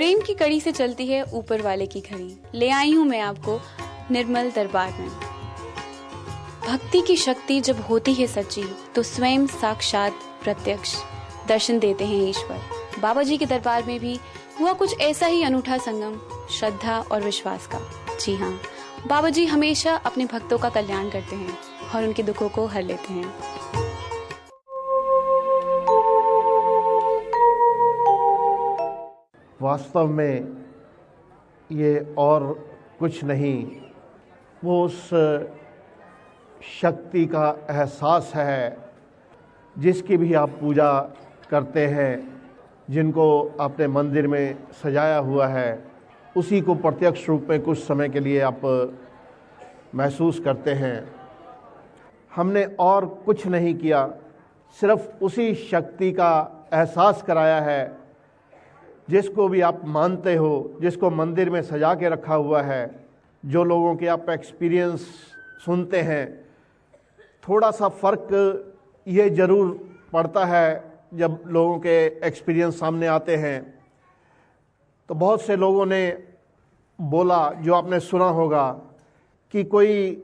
प्रेम की कड़ी से चलती है ऊपर वाले की घड़ी। ले आई हूँ मैं आपको निर्मल दरबार में। भक्ति की शक्ति जब होती है सच्ची तो स्वयं साक्षात प्रत्यक्ष दर्शन देते हैं ईश्वर। बाबा जी के दरबार में भी हुआ कुछ ऐसा ही अनूठा संगम श्रद्धा और विश्वास का। जी हाँ, बाबा जी हमेशा अपने भक्तों का कल्याण करते हैं और उनके दुखों को हर लेते हैं। वास्तव में ये और कुछ नहीं, वो उस शक्ति का एहसास है जिसकी भी आप पूजा करते हैं, जिनको आपने मंदिर में सजाया हुआ है, उसी को प्रत्यक्ष रूप में कुछ समय के लिए आप महसूस करते हैं। हमने और कुछ नहीं किया, सिर्फ उसी शक्ति का एहसास कराया है जिसको भी आप मानते हो, जिसको मंदिर में सजा के रखा हुआ है। जो लोगों के आप एक्सपीरियंस सुनते हैं, थोड़ा सा फ़र्क ये ज़रूर पड़ता है जब लोगों के एक्सपीरियंस सामने आते हैं। तो बहुत से लोगों ने बोला, जो आपने सुना होगा, कि कोई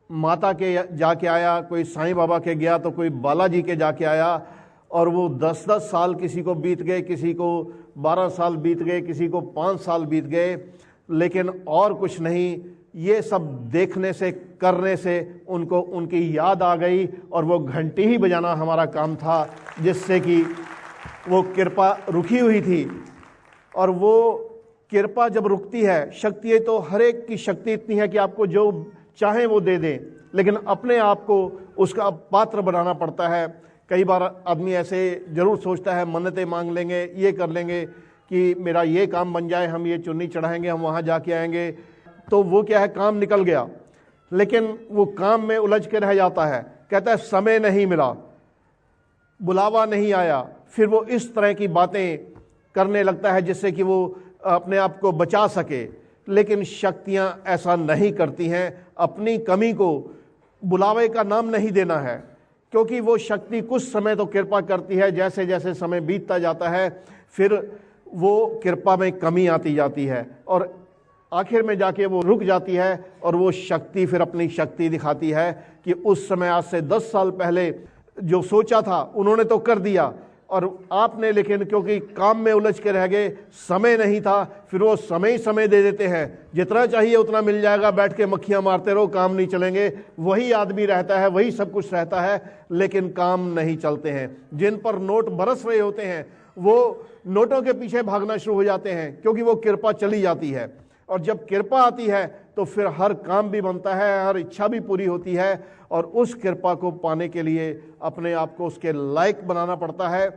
माता के जाके आया, कोई साईं बाबा के गया, तो कोई बालाजी के जाके आया, और वो 10-10 साल किसी को बीत गए, किसी को 12 साल बीत गए, किसी को 5 साल बीत गए, लेकिन और कुछ नहीं। ये सब देखने से, करने से उनको उनकी याद आ गई, और वो घंटी ही बजाना हमारा काम था, जिससे कि वो कृपा रुकी हुई थी। और वो कृपा जब रुकती है, शक्ति तो हर एक की शक्ति इतनी है कि आपको जो चाहे वो दे दें, लेकिन अपने आप को उसका पात्र बनाना पड़ता है। कई बार आदमी ऐसे ज़रूर सोचता है, मन्नतें मांग लेंगे, ये कर लेंगे कि मेरा ये काम बन जाए, हम ये चुन्नी चढ़ाएंगे, हम वहाँ जाके आएंगे, तो वो क्या है, काम निकल गया, लेकिन वो काम में उलझ के रह जाता है। कहता है समय नहीं मिला, बुलावा नहीं आया, फिर वो इस तरह की बातें करने लगता है जिससे कि वो अपने आप को बचा सके। लेकिन शक्तियाँ ऐसा नहीं करती हैं। अपनी कमी को बुलावे का नाम नहीं देना है, क्योंकि वो शक्ति कुछ समय तो कृपा करती है, जैसे जैसे समय बीतता जाता है फिर वो कृपा में कमी आती जाती है, और आखिर में जाके वो रुक जाती है, और वो शक्ति फिर अपनी शक्ति दिखाती है कि उस समय, आज से 10 साल पहले जो सोचा था उन्होंने तो कर दिया, और आपने लेकिन क्योंकि काम में उलझ के रह गए, समय नहीं था, फिर वो समय दे देते हैं, जितना चाहिए उतना मिल जाएगा, बैठ के मक्खियां मारते रहो, काम नहीं चलेंगे। वही आदमी रहता है, वही सब कुछ रहता है, लेकिन काम नहीं चलते हैं। जिन पर नोट बरस रहे होते हैं वो नोटों के पीछे भागना शुरू हो जाते हैं, क्योंकि वो कृपा चली जाती है। और जब कृपा आती है तो फिर हर काम भी बनता है, हर इच्छा भी पूरी होती है, और उस कृपा को पाने के लिए अपने आप को उसके लायक बनाना पड़ता है,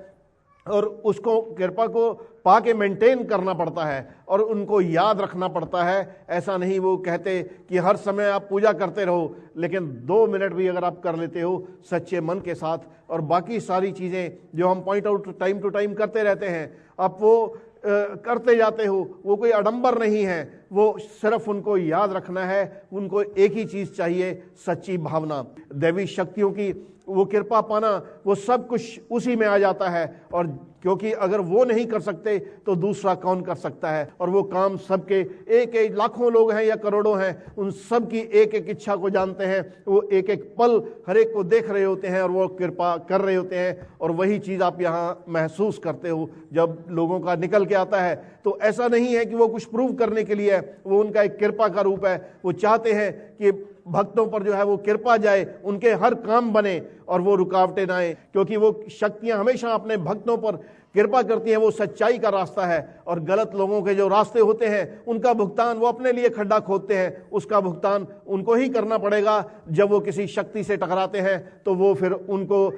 और उसको कृपा को पाके मेंटेन करना पड़ता है, और उनको याद रखना पड़ता है। ऐसा नहीं वो कहते कि हर समय आप पूजा करते रहो, लेकिन 2 मिनट भी अगर आप कर लेते हो सच्चे मन के साथ, और बाकी सारी चीज़ें जो हम point out time to time करते रहते हैं, आप वो करते जाते हो, वो कोई आडंबर नहीं है, वो सिर्फ उनको याद रखना है। उनको एक ही चीज़ चाहिए, सच्ची भावना। दैवी शक्तियों की वो कृपा पाना, वो सब कुछ उसी में आ जाता है, और क्योंकि अगर वो नहीं कर सकते तो दूसरा कौन कर सकता है। और वो काम सबके, एक एक लाखों लोग हैं या करोड़ों हैं, उन सब की एक एक इच्छा को जानते हैं। वो एक एक पल हर एक को देख रहे होते हैं, और वो कृपा कर रहे होते हैं। और वही चीज़ आप यहाँ महसूस करते हो जब लोगों का निकल के आता है। तो ऐसा नहीं है कि वो कुछ प्रूव करने के लिए है, वो उनका एक कृपा का रूप है। वो चाहते हैं कि भक्तों पर जो है वो कृपा जाए, उनके हर काम बने और वो रुकावटें ना आए, क्योंकि वो शक्तियां हमेशा अपने भक्तों पर कृपा करती हैं। वो सच्चाई का रास्ता है, और गलत लोगों के जो रास्ते होते हैं उनका भुगतान वो अपने लिए खड्डा खोदते हैं, उसका भुगतान उनको ही करना पड़ेगा। जब वो किसी शक्ति से टकराते हैं तो वो फिर उनको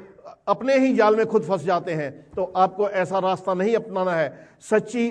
अपने ही जाल में खुद फंस जाते हैं। तो आपको ऐसा रास्ता नहीं अपनाना है। सच्ची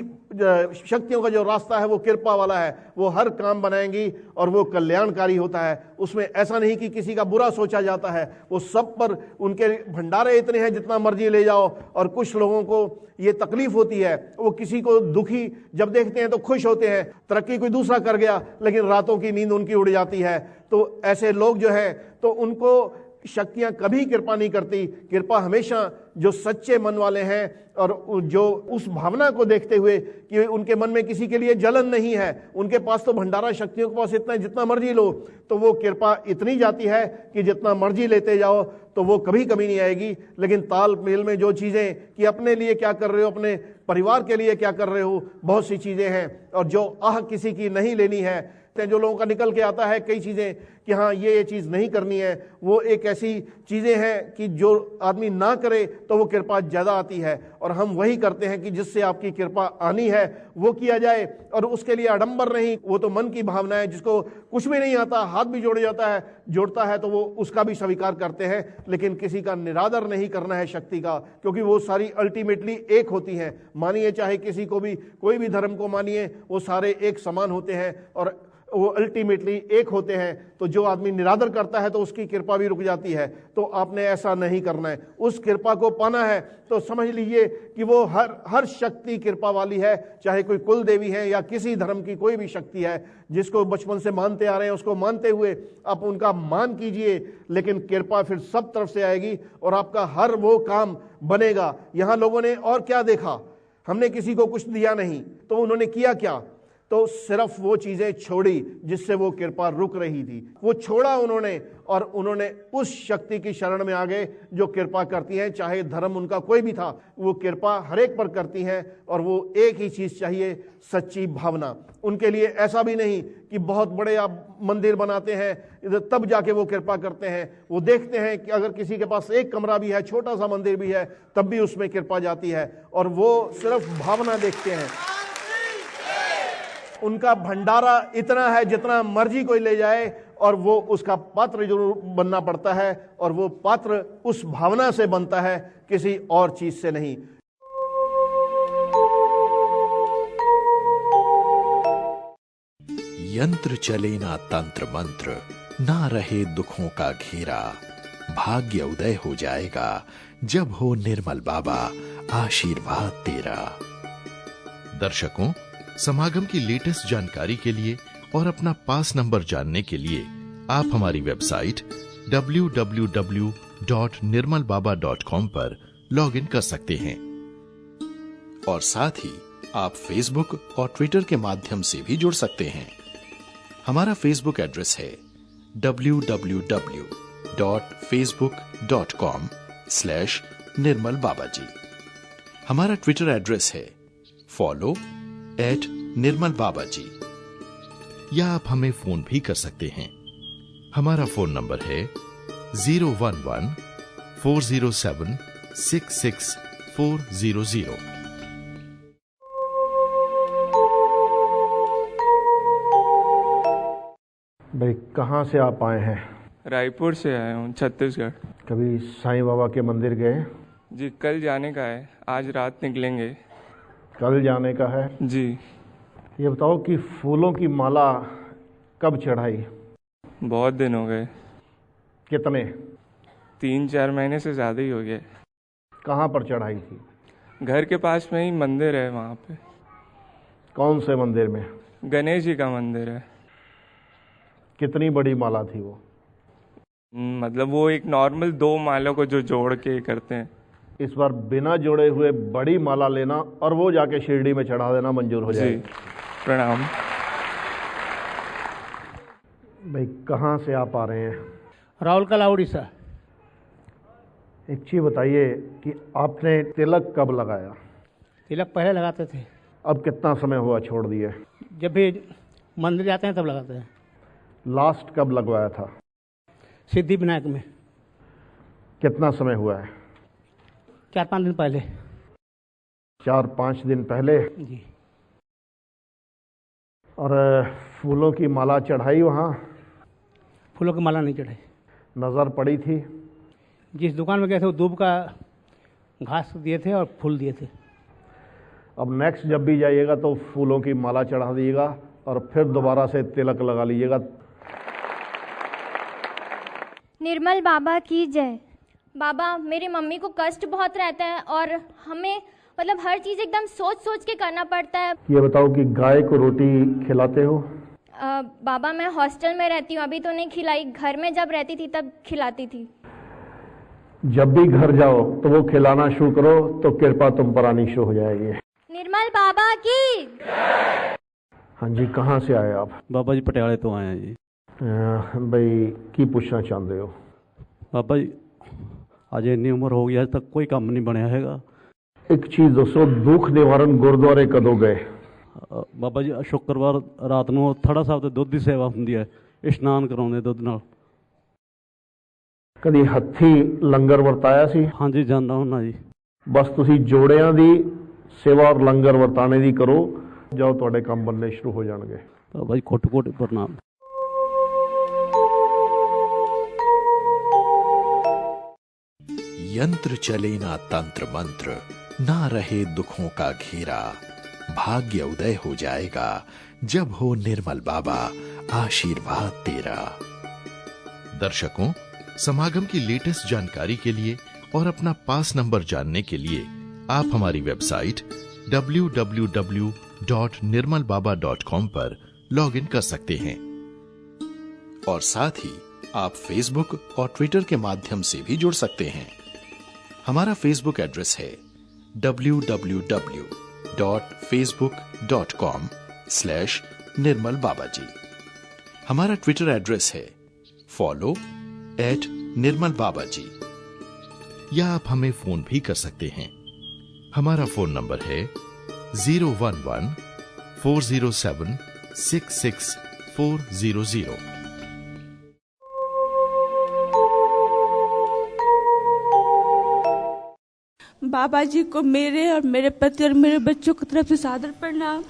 शक्तियों का जो रास्ता है वो कृपा वाला है, वो हर काम बनाएंगी और वो कल्याणकारी होता है। उसमें ऐसा नहीं कि किसी का बुरा सोचा जाता है, वो सब पर उनके भंडारे इतने हैं जितना मर्जी ले जाओ। और कुछ लोगों को ये तकलीफ होती है, वो किसी को दुखी जब देखते हैं तो खुश होते हैं, तरक्की कोई दूसरा कर गया लेकिन रातों की नींद उनकी उड़ जाती है। तो ऐसे लोग जो है तो उनको शक्तियां कभी कृपा नहीं करती। कृपा हमेशा जो सच्चे मन वाले हैं और जो उस भावना को देखते हुए कि उनके मन में किसी के लिए जलन नहीं है, उनके पास तो भंडारा शक्तियों के पास इतना है जितना मर्जी लो, तो वो कृपा इतनी जाती है कि जितना मर्जी लेते जाओ तो वो कभी कमी नहीं आएगी। लेकिन तालमेल में जो चीज़ें कि अपने लिए क्या कर रहे हो, अपने परिवार के लिए क्या कर रहे हो, बहुत सी चीज़ें हैं। और जो किसी की नहीं लेनी है, जो लोगों का निकल के आता है कई चीज़ें कि हाँ ये चीज़ नहीं करनी है, वो एक ऐसी चीज़ें हैं कि जो आदमी ना करे तो वो कृपा ज़्यादा आती है। और हम वही करते हैं कि जिससे आपकी कृपा आनी है वो किया जाए, और उसके लिए आडंबर नहीं, वो तो मन की भावना है। जिसको कुछ भी नहीं आता, हाथ भी जोड़ता है तो वो उसका भी स्वीकार करते हैं, लेकिन किसी का निरादर नहीं करना है शक्ति का, क्योंकि वो सारी अल्टीमेटली एक होती हैं। मानिए चाहे किसी को भी, कोई भी धर्म को मानिए, वो सारे एक समान होते हैं और वो अल्टीमेटली एक होते हैं। तो जो आदमी निरादर करता है तो उसकी कृपा भी रुक जाती है। तो आपने ऐसा नहीं करना है। उस कृपा को पाना है तो समझ लीजिए कि वो हर शक्ति कृपा वाली है, चाहे कोई कुल देवी है या किसी धर्म की कोई भी शक्ति है। जिसको बचपन से मानते आ रहे हैं उसको मानते हुए आप उनका मान कीजिए, लेकिन कृपा फिर सब तरफ से आएगी और आपका हर वो काम बनेगा। यहाँ लोगों ने और क्या देखा, हमने किसी को कुछ दिया नहीं, तो उन्होंने किया क्या, तो सिर्फ वो चीजें छोड़ी जिससे वो कृपा रुक रही थी, वो छोड़ा उन्होंने, और उन्होंने उस शक्ति की शरण में आ गए जो कृपा करती है। चाहे धर्म उनका कोई भी था, वो कृपा हर एक पर करती हैं, और वो एक ही चीज चाहिए, सच्ची भावना। उनके लिए ऐसा भी नहीं कि बहुत बड़े आप मंदिर बनाते हैं तब जाके वो कृपा करते हैं। वो देखते हैं कि अगर किसी के पास एक कमरा भी है, छोटा सा मंदिर भी है, तब भी उसमें कृपा जाती है, और वो सिर्फ भावना देखते हैं। उनका भंडारा इतना है जितना मर्जी कोई ले जाए, और वो उसका पात्र जरूर बनना पड़ता है, और वो पात्र उस भावना से बनता है, किसी और चीज से नहीं। यंत्र चले ना तंत्र मंत्र, ना रहे दुखों का घेरा, भाग्य उदय हो जाएगा जब हो निर्मल बाबा आशीर्वाद तेरा। दर्शकों, समागम की लेटेस्ट जानकारी के लिए और अपना पास नंबर जानने के लिए आप हमारी वेबसाइट www.nirmalbaba.com पर लॉगिन कर सकते हैं, और साथ ही आप फेसबुक और ट्विटर के माध्यम से भी जुड़ सकते हैं। हमारा फेसबुक एड्रेस है www.facebook.com/nirmalbabaji। हमारा ट्विटर एड्रेस है follow@nirmalbabaji, या आप हमें फोन भी कर सकते हैं। हमारा फोन नंबर है 011-407-66400। भाई कहाँ से आप आए हैं? रायपुर से आया हूँ, छत्तीसगढ़। कभी साईं बाबा के मंदिर गए? जी, कल जाने का है, आज रात निकलेंगे। कल जाने का है जी। ये बताओ कि फूलों की माला कब चढ़ाई? बहुत दिन हो गए। कितने? 3-4 महीने से ज़्यादा ही हो गए। कहाँ पर चढ़ाई थी? घर के पास में ही मंदिर है, वहाँ पे। कौन से मंदिर में? गणेश जी का मंदिर है। कितनी बड़ी माला थी वो? मतलब वो एक नॉर्मल 2 मालों को जो जोड़ के करते हैं। इस बार बिना जोड़े हुए बड़ी माला लेना और वो जाके शिरडी में चढ़ा देना मंजूर हो जाए। प्रणाम। भाई कहाँ से आप आ रहे हैं? राउरकेला, उड़ीसा। एक चीज़ बताइए कि आपने तिलक कब लगाया? तिलक पहले लगाते थे। अब कितना समय हुआ छोड़ दिए? जब भी मंदिर जाते हैं तब लगाते हैं। लास्ट कब लगवाया था? सिद्धि विनायक में। कितना समय हुआ है? 4-5 दिन पहले। 4-5 दिन पहले? जी। और फूलों की माला चढ़ाई वहाँ? फूलों की माला नहीं चढ़ाई। नज़र पड़ी थी? जिस दुकान में गए थे वो दूब का घास दिए थे और फूल दिए थे। अब नेक्स्ट जब भी जाइएगा तो फूलों की माला चढ़ा दीजिएगा और फिर दोबारा से तिलक लगा लीजिएगा। निर्मल बाबा की जय। बाबा, मेरी मम्मी को कष्ट बहुत रहता है और हमें मतलब हर चीज़ एकदम सोच सोच के करना पड़ता है। ये बताओ कि गाय को रोटी खिलाते हो? बाबा, मैं हॉस्टल में रहती हूँ, अभी तो नहीं खिलाई। घर में जब रहती थी तब खिलाती थी। जब भी घर जाओ तो वो खिलाना शुरू करो तो कृपा तुम पर आनी शुरू हो जाएगी। निर्मल बाबा की। हाँ जी, कहाँ से आए आप? बाबा जी पटियाले तो आए हैं जी। भाई की पूछना चाहते हो? बाबा जी आज इतनी उम्र हो गई, आज तक कोई काम नहीं बनया हैगा। एक चीज दोस्तों, दुख निवारण गुरुद्वारे कदों गए? बाबा जी शुक्रवार रात ਨੂੰ ਥੜਾ ਸਾਹਿਬ ਤੇ ਦੁੱਧ ਦੀ ਸੇਵਾ ਹੁੰਦੀ ਹੈ, ਇਸ਼ਨਾਨ ਕਰਾਉਂਦੇ ਦੁੱਧ ਨਾਲ। ਕਦੀ ਹੱਥੀ ਲੰਗਰ ਵਰਤਾਇਆ ਸੀ? ਹਾਂਜੀ ਜਾਂਦਾ ਹੁੰਨਾ ਜੀ। ਬਸ ਤੁਸੀਂ ਜੋੜਿਆਂ ਦੀ ਸੇਵਾ ਔਰ ਲੰਗਰ ਵਰਤਾਣੇ ਦੀ ਕਰੋ, ਜਾਓ ਤੁਹਾਡੇ ਕੰਮ ਬੰਨੇ ਸ਼ੁਰੂ ਹੋ ਜਾਣਗੇ। ਬਾਬਾ ਜੀ ਕੋਟ ਕੋਟ ਪ੍ਰਣਾਮ। यंत्र चले ना तंत्र मंत्र, ना रहे दुखों का घेरा, भाग्य उदय हो जाएगा जब हो निर्मल बाबा आशीर्वाद तेरा। दर्शकों, समागम की लेटेस्ट जानकारी के लिए और अपना पास नंबर जानने के लिए आप हमारी वेबसाइट www.nirmalbaba.com पर लॉगिन कर सकते हैं और साथ ही आप फेसबुक और ट्विटर के माध्यम से भी जुड़ सकते हैं। हमारा फेसबुक एड्रेस है www.facebook.com/निर्मलबाबाजी। हमारा ट्विटर एड्रेस है follow@निर्मलबाबाजी। या आप हमें फोन भी कर सकते हैं। हमारा फोन नंबर है 011-407-66400। बाबा जी को मेरे और मेरे पति और मेरे बच्चों की तरफ से सादर प्रणाम।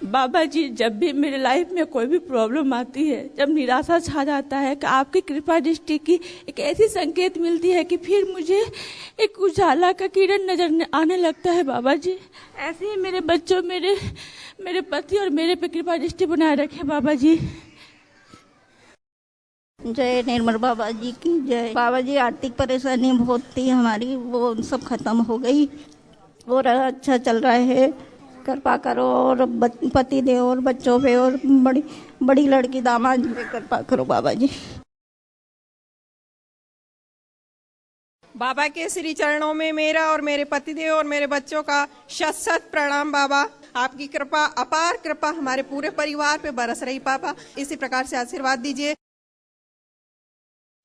बाबा जी, जब भी मेरे लाइफ में कोई भी प्रॉब्लम आती है, जब निराशा छा जाता है, कि आपकी कृपा दृष्टि की एक ऐसी संकेत मिलती है कि फिर मुझे एक उजाला का किरण नजर आने लगता है। बाबा जी, ऐसे ही मेरे बच्चों, मेरे पति और मेरे पे कृपा दृष्टि बनाए रखे बाबा जी। जय निर्मल बाबा जी की जय। बाबा जी, आर्थिक परेशानी बहुत थी हमारी, वो सब खत्म हो गई और अच्छा चल रहा है। कृपा करो और पति देव और बच्चों पे और बड़ी लड़की दामाद पे कृपा करो बाबा जी। बाबा के श्री चरणों में मेरा और मेरे पतिदेव और मेरे बच्चों का शत शत प्रणाम। बाबा, आपकी कृपा, अपार कृपा हमारे पूरे परिवार पे बरस रही। पापा, इसी प्रकार से आशीर्वाद दीजिए।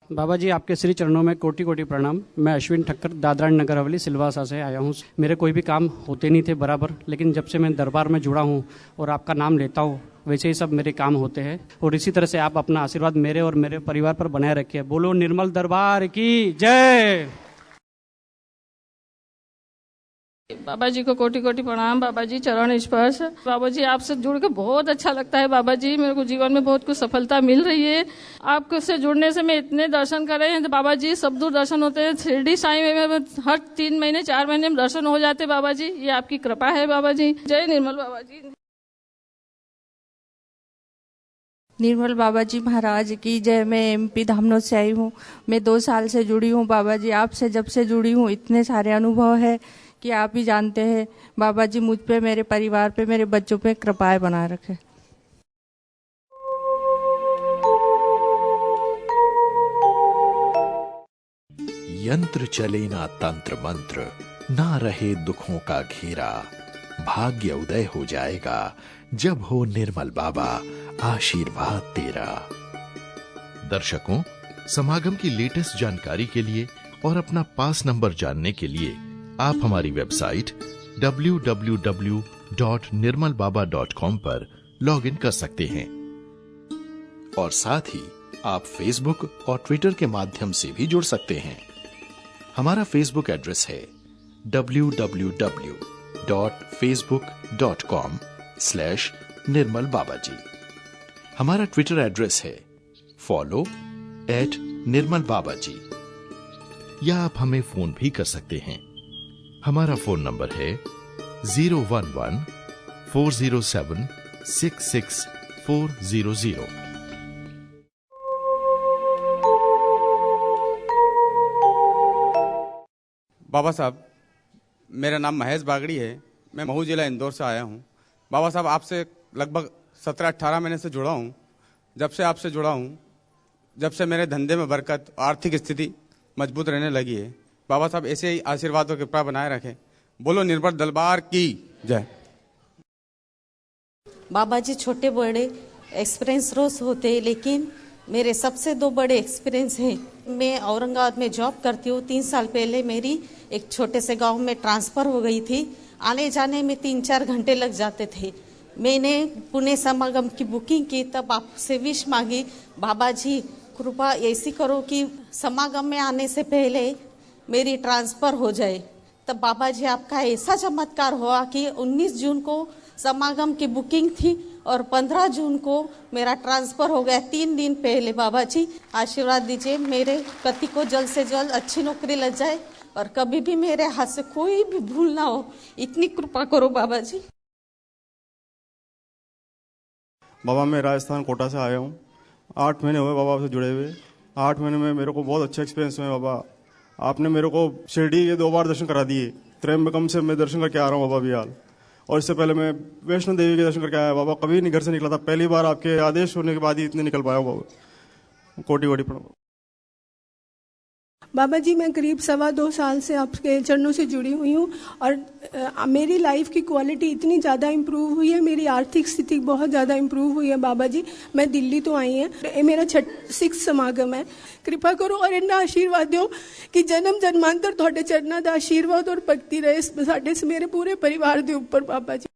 बाबा जी, आपके श्री चरणों में कोटि कोटि प्रणाम। मैं अश्विन ठक्कर, दादरा नगर हवेली, सिलवासा से आया हूँ। मेरे कोई भी काम होते नहीं थे बराबर, लेकिन जब से मैं दरबार में जुड़ा हूँ और आपका नाम लेता हूँ, वैसे ही सब मेरे काम होते हैं। और इसी तरह से आप अपना आशीर्वाद मेरे और मेरे परिवार पर बनाए रखिए। बोलो निर्मल दरबार की जय। बाबा जी को कोटि कोटि प्रणाम। बाबा जी, चरण स्पर्श। बाबा जी, आपसे जुड़ के बहुत अच्छा लगता है। बाबा जी, मेरे को जीवन में बहुत कुछ सफलता मिल रही है। आपसे जुड़ने से मैं इतने दर्शन कर रहे हैं। तो बाबा जी, सब दूर दर्शन होते हैं। शिरडी साईं में हर 3 महीने 4 महीने में दर्शन हो जाते। बाबा जी, ये आपकी कृपा है। बाबा जी, जय निर्मल बाबा जी। निर्मल बाबा जी महाराज की जय। मैं MP धामनोद से आई हूँ। मैं 2 साल से जुड़ी हूँ बाबा जी। आपसे जब से जुड़ी हूँ इतने सारे अनुभव है कि आप ही जानते हैं। बाबा जी, मुझ पे, मेरे परिवार पे, मेरे बच्चों पे कृपाएं बनाए रखे। यंत्र चले ना तंत्र मंत्र, ना रहे दुखों का घेरा, भाग्य उदय हो जाएगा जब हो निर्मल बाबा आशीर्वाद तेरा। दर्शकों, समागम की लेटेस्ट जानकारी के लिए और अपना पास नंबर जानने के लिए आप हमारी वेबसाइट www.nirmalbaba.com पर लॉगिन कर सकते हैं और साथ ही आप फेसबुक और ट्विटर के माध्यम से भी जुड़ सकते हैं। हमारा फेसबुक एड्रेस है www.facebook.com/निर्मलबाबाजी। हमारा ट्विटर एड्रेस है follow@निर्मलबाबाजी। या आप हमें फोन भी कर सकते हैं। हमारा फोन नंबर है 011-407-66400। बाबा साहब, मेरा नाम महेश बागड़ी है। मैं महू जिला इंदौर से आया हूँ। बाबा साहब, आपसे लगभग 17-18 महीने से जुड़ा हूँ। जब से आपसे जुड़ा हूँ, जब से मेरे धंधे में बरकत, आर्थिक स्थिति मजबूत रहने लगी है। बाबा साहब ऐसे ही आशीर्वाद और कृपा बनाए रखें। बोलो निर्मल दरबार की जय। बाबा जी छोटे बड़े एक्सपीरियंस रोज होते हैं, लेकिन मेरे सबसे 2 बड़े एक्सपीरियंस हैं। मैं औरंगाबाद में जॉब करती हूँ। 3 साल पहले मेरी एक छोटे से गांव में ट्रांसफ़र हो गई थी। आने जाने में 3-4 घंटे लग जाते थे। मैंने पुणे समागम की बुकिंग की, तब आपसे विश मांगी, बाबा जी कृपा ऐसी करो कि समागम में आने से पहले मेरी ट्रांसफ़र हो जाए। तब बाबा जी आपका ऐसा चमत्कार हुआ कि 19 जून को समागम की बुकिंग थी और 15 जून को मेरा ट्रांसफ़र हो गया। 3 दिन पहले बाबा जी आशीर्वाद दीजिए, मेरे पति को जल्द से जल्द अच्छी नौकरी लग जाए और कभी भी मेरे हाथ से कोई भी भूल ना हो, इतनी कृपा करो बाबा जी। बाबा मैं राजस्थान कोटा से आया हूँ। 8 महीने हुए बाबा से जुड़े हुए। 8 महीने में मेरे को बहुत अच्छे एक्सपीरियंस हुए। बाबा आपने मेरे को शिरडी ये 2 बार दर्शन करा दिए। त्र्यंबकम से मैं दर्शन करके आ रहा हूँ बाबा बिहाल, और इससे पहले मैं वैष्णो देवी के दर्शन करके आया। बाबा कभी नहीं घर से निकला था, पहली बार आपके आदेश होने के बाद ही इतने निकल पाया हूँ बाबा। कोटि कोटि प्रणाम। बाबा जी मैं करीब 2.25 साल से आपके चरणों से जुड़ी हुई हूँ और मेरी लाइफ की क्वालिटी इतनी ज़्यादा इम्प्रूव हुई है, मेरी आर्थिक स्थिति बहुत ज़्यादा इम्प्रूव हुई है। बाबा जी मैं दिल्ली तो आई है, ये मेरा 6 समागम है। कृपा करो और इन्ना आशीर्वाद दो कि जन्म जन्मांतर ਤੁਹਾਡੇ ਚਰਨਾਂ ਦਾ आशीर्वाद और भक्ति रहे साडे मेरे पूरे परिवार के ऊपर बाबा जी।